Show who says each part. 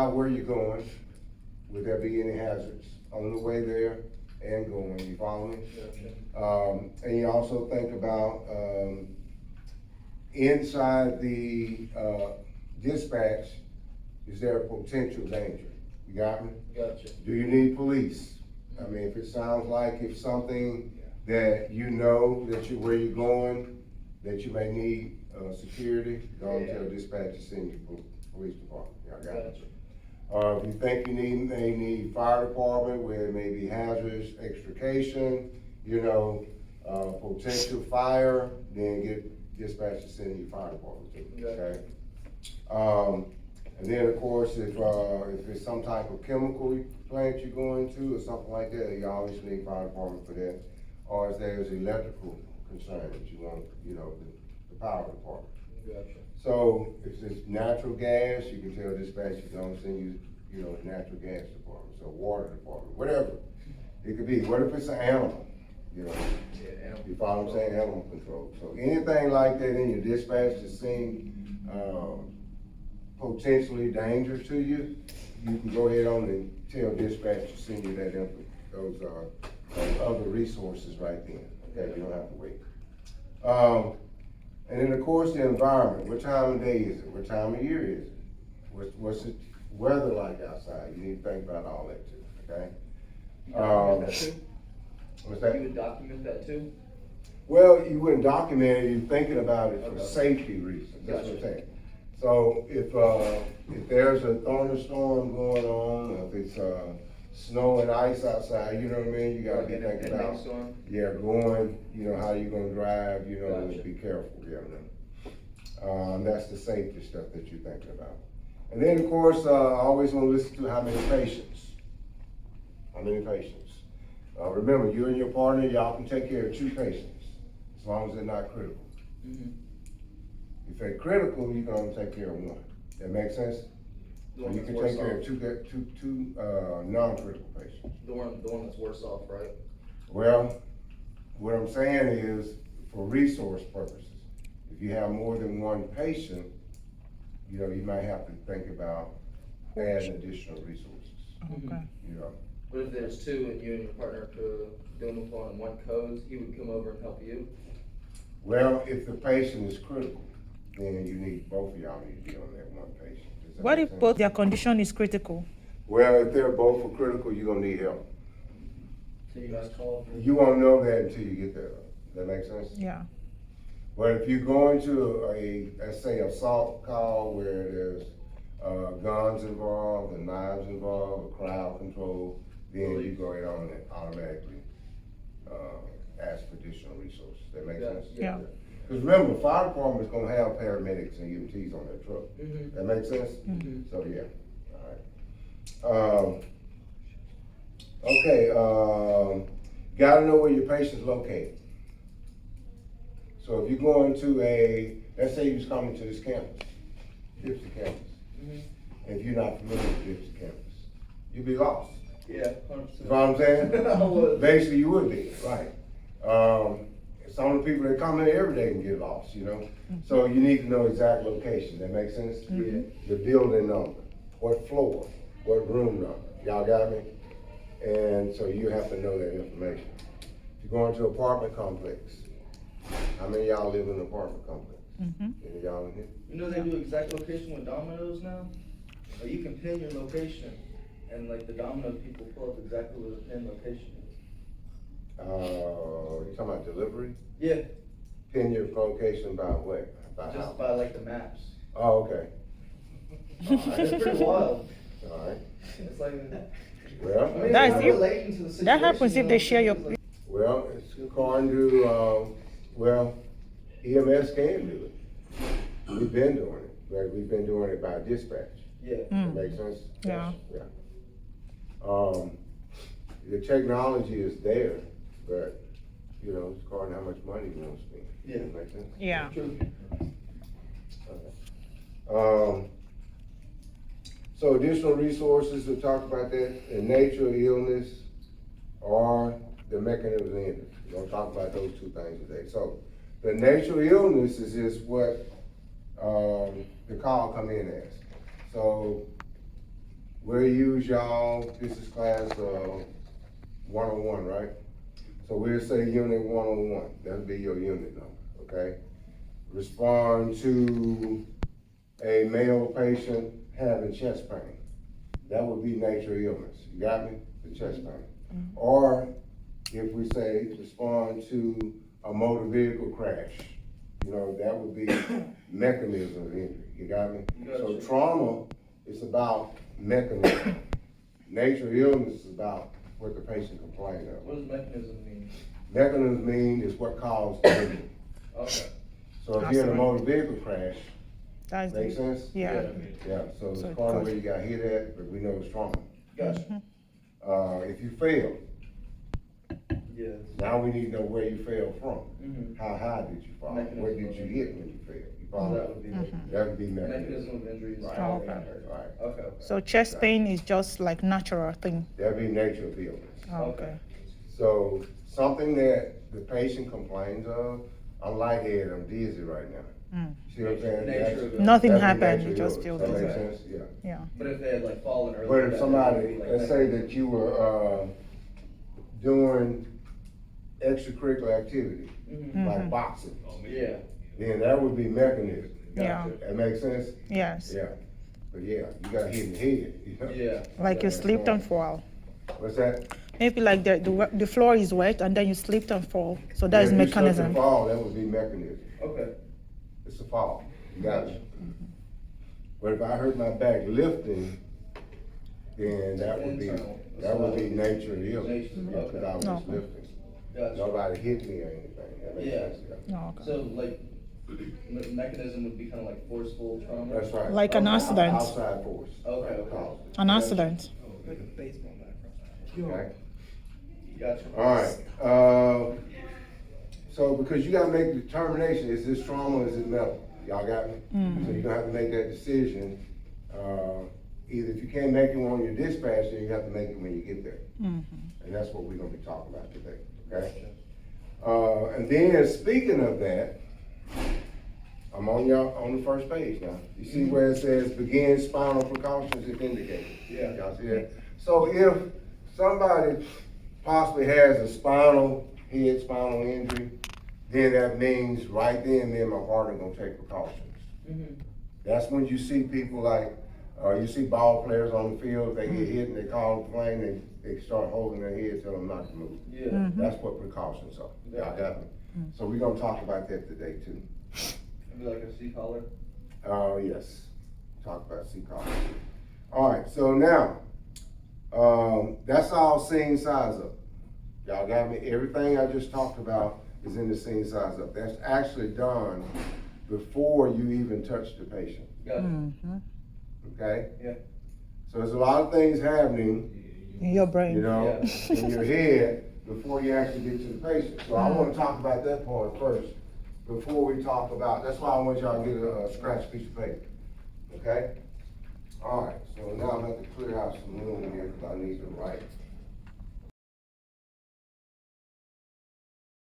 Speaker 1: Where you're going, would there be any hazards on the way there and going, you follow me? And you also think about, inside the, dispatch, is there a potential danger? You got me?
Speaker 2: Gotcha.
Speaker 1: Do you need police? I mean, if it sounds like if something that you know that where you're going, that you may need, security, go and tell dispatch to send you police department. Y'all got it? If you think may need fire department where it may be hazardous extrication, potential fire, then get dispatch to send you fire department too, okay? And then of course, if it's some type of chemical plant you're going to or something like that, you always need fire department for that. Or if there's electrical concerns, you want, the power department.
Speaker 2: Gotcha.
Speaker 1: So if it's natural gas, you can tell dispatch to go and send you, the natural gas department, so water department, whatever it could be. What if it's an animal? You follow what I'm saying? Animal control. So anything like that in your dispatch that seems potentially dangerous to you, you can go ahead on and tell dispatch to send you those other resources right then. Okay, you don't have to wait. And then of course the environment. What time of day is it? What time of year is it? What's the weather like outside? You need to think about all that too, okay? What's that?
Speaker 2: You would document that too?
Speaker 1: Well, you wouldn't document it, you're thinking about it for safety reasons, that's what I'm saying. So if there's a thunderstorm going on, or if it's snow and ice outside, you know what I mean? You gotta be thinking about, how you gonna drive,
Speaker 2: Gotcha.
Speaker 1: be careful, that's the safety stuff that you're thinking about. And then of course, I always wanna listen to how many patients. How many patients? Remember, you and your partner, y'all can take care of 2 patients, as long as they're not critical.
Speaker 2: Mm-hmm.
Speaker 1: If they're critical, you can only take care of 1. That make sense? So you can take care of two non-critical patients.
Speaker 2: The one that's worse off, right?
Speaker 1: Well, what I'm saying is, for resource purposes, if you have more than 1 patient, you might have to think about adding additional resources.
Speaker 3: Okay.
Speaker 2: But if there's 2 and you and your partner could do them upon 1 code, he would come over and help you?
Speaker 1: Well, if the patient is critical, then you need, both of y'all need to be on that 1 patient.
Speaker 3: What if both their condition is critical?
Speaker 1: Well, if they're both for critical, you're gonna need help.
Speaker 2: So you guys call for?
Speaker 1: You won't know that until you get there. That make sense?
Speaker 3: Yeah.
Speaker 1: But if you go into let's say assault call where there's guns involved, and knives involved, or crowd control, then you go ahead on and automatically ask for additional resources. That make sense?
Speaker 3: Yeah.
Speaker 1: Because remember, the fire department is gonna have paramedics and EMTs on their truck.
Speaker 2: Mm-hmm.
Speaker 1: That makes sense?
Speaker 3: Mm-hmm.
Speaker 1: So, yeah, all right. Okay, gotta know where your patient's located. So if you're going to let's say you're coming to this campus, Gibson campus, and if you're not familiar with Gibson campus, you'd be lost.
Speaker 2: Yeah, 100%.
Speaker 1: You know what I'm saying?
Speaker 2: I would.
Speaker 1: Basically, you would be, right. Some of the people that come in every day can get lost, So you need to know exact location. That makes sense?
Speaker 2: Yeah.
Speaker 1: The building number, what floor, what room number. Y'all got me? And so you have to know that information. If you're going to an apartment complex, how many of y'all live in an apartment complex? Any of y'all in here?
Speaker 2: You know they do exact location with Domino's now? Or you can pin your location and like the Domino's people pull up exactly where the pin location is.
Speaker 1: You talking about delivery?
Speaker 2: Yeah,
Speaker 1: Pin your location by what? By
Speaker 2: just
Speaker 1: how?
Speaker 2: by like the maps.
Speaker 1: Oh, okay.
Speaker 2: It's pretty wild.
Speaker 1: All right.
Speaker 2: It's like,
Speaker 1: Well,
Speaker 3: That's
Speaker 2: I'm
Speaker 3: if-
Speaker 2: relating to the situation,
Speaker 3: That happens if they share your.
Speaker 1: well, it's according to, EMS can do it. We've been doing it, but we've been doing it by dispatch.
Speaker 2: Yeah.
Speaker 1: That makes sense?
Speaker 3: Yeah.
Speaker 1: Yeah. The technology is there, but, it's according to how much money you want to spend.
Speaker 2: Yeah.
Speaker 1: That make sense?
Speaker 3: Yeah.
Speaker 2: True.
Speaker 1: Okay. So additional resources, we talked about that, the nature of the illness or the mechanism of the illness. We're gonna talk about those 2 things today. So the nature of illness is just what the call come in as. So we'll use y'all, this is class, 101, right? So we'll say unit 101, that'll be your unit number, okay? Respond to a male patient having chest pain. That would be nature illness, you got me? The chest pain. Or if we say respond to a motor vehicle crash, you know, that would be mechanism of injury, you got me? So
Speaker 2: Gotcha.
Speaker 1: trauma is about mechanism. Nature illness is about what the patient complained of.
Speaker 2: What does mechanism mean?
Speaker 1: Mechanism mean is what caused the injury.
Speaker 2: Okay.
Speaker 1: So if you're in a motor vehicle crash,
Speaker 3: That's
Speaker 1: make
Speaker 3: the,
Speaker 1: sense?
Speaker 3: yeah.
Speaker 1: Yeah, so
Speaker 3: So
Speaker 1: it's
Speaker 3: it
Speaker 1: part of
Speaker 3: caused-
Speaker 1: where you got hit at, but we know it's trauma.
Speaker 2: Gotcha.
Speaker 1: If you fail,
Speaker 2: Yes.
Speaker 1: now we need to know where you fell from.
Speaker 2: Mhm.
Speaker 1: How high did you fall?
Speaker 2: Mechanism
Speaker 1: What did
Speaker 2: of
Speaker 1: you
Speaker 2: injury.
Speaker 1: hit when you fell? You
Speaker 2: So
Speaker 1: follow?
Speaker 2: that would be
Speaker 1: That would be mechanism.
Speaker 2: mechanism of injury is
Speaker 1: Right.
Speaker 2: how
Speaker 3: Okay.
Speaker 2: we hurt.
Speaker 1: Right.
Speaker 2: Okay, okay.
Speaker 3: So chest pain is just like natural thing.
Speaker 1: That'd be nature of illness.
Speaker 3: Oh, okay.
Speaker 1: So something that the patient complains of, I'm lightheaded, I'm dizzy right now.
Speaker 3: Mm.
Speaker 1: See what I'm saying?
Speaker 2: Nature
Speaker 1: That's-
Speaker 2: of it.
Speaker 3: Nothing
Speaker 1: that'd be
Speaker 3: happened,
Speaker 1: nature
Speaker 3: you just
Speaker 1: illness.
Speaker 3: feel
Speaker 1: That makes
Speaker 3: dizzy.
Speaker 1: sense? Yeah.
Speaker 3: Yeah.
Speaker 2: But if they had like fallen earlier.
Speaker 1: But if
Speaker 2: that
Speaker 1: somebody,
Speaker 2: day, like,
Speaker 1: let's say that you were, doing extracurricular activity,
Speaker 2: Mhm.
Speaker 1: like boxing,
Speaker 2: Yeah.
Speaker 1: then that would be mechanism.
Speaker 3: Yeah.
Speaker 2: Gotcha.
Speaker 1: That makes sense?
Speaker 3: Yes.
Speaker 1: Yeah. But yeah, you got hit in the head, you know?
Speaker 2: Yeah.
Speaker 3: Like you
Speaker 1: Yeah.
Speaker 3: slipped and fall.
Speaker 1: What's that?
Speaker 3: Maybe like the floor is wet and then you slipped and fall. So that is
Speaker 1: If you slip and
Speaker 3: mechanism.
Speaker 1: fall, that would be mechanism.
Speaker 2: Okay.
Speaker 1: It's a fall. You got
Speaker 2: Gotcha.
Speaker 1: it? But if I hurt my back lifting, then that would be,
Speaker 2: Internal.
Speaker 1: that would be nature of illness.
Speaker 2: Nature,
Speaker 1: Yeah, 'cause I was
Speaker 3: okay.
Speaker 1: just lifting.
Speaker 2: Gotcha.
Speaker 1: Nobody hit me or anything. That makes
Speaker 2: Yeah.
Speaker 1: sense,
Speaker 3: No, okay.
Speaker 2: So like, mechanism would be kind of like forceful trauma?
Speaker 1: That's right.
Speaker 3: Like an accident.
Speaker 1: Outside force.
Speaker 2: Okay,
Speaker 1: Right,
Speaker 2: okay.
Speaker 1: caused it.
Speaker 3: An accident.
Speaker 2: Like a baseball background.
Speaker 1: Okay.
Speaker 2: Gotcha.
Speaker 1: All right, so because you gotta make the determination, is this trauma, is it mental? Y'all got me? So you're gonna have to make that decision, either if you can't make it on your dispatch, then you have to make it when you get there. And that's what we're gonna be talking about today, okay? And then, speaking of that, I'm on the first page now. You see where it says begin spinal precautions if indicated?
Speaker 2: Yeah.
Speaker 1: Y'all see that? So if somebody possibly has a spinal injury, then that means right then, me and my partner gonna take precautions.
Speaker 2: Mhm.
Speaker 1: That's when you see people like, you see ball players on the field, they get hit and they call the plane, they start holding their head, tell them not to move.
Speaker 2: Yeah.
Speaker 1: That's what precautions are. Y'all got me? So we're gonna talk about that today too.
Speaker 2: Maybe like a C collar?
Speaker 1: Yes, talk about C-collar. All right, so now, that's all scene size up. Y'all got me? Everything I just talked about is in the scene size up. That's actually done before you even touch the patient,
Speaker 2: Gotcha.
Speaker 1: okay?
Speaker 2: Yeah.
Speaker 1: So there's a lot of things happening,
Speaker 3: In your brain.
Speaker 1: you know,
Speaker 2: Yeah.
Speaker 1: in your head before you actually get to the patient. So I wanna talk about that part first, before we talk about, that's why I want y'all to get a scratch piece of paper, okay? All right, so now I'm gonna have to clear out some room here, because I need to write.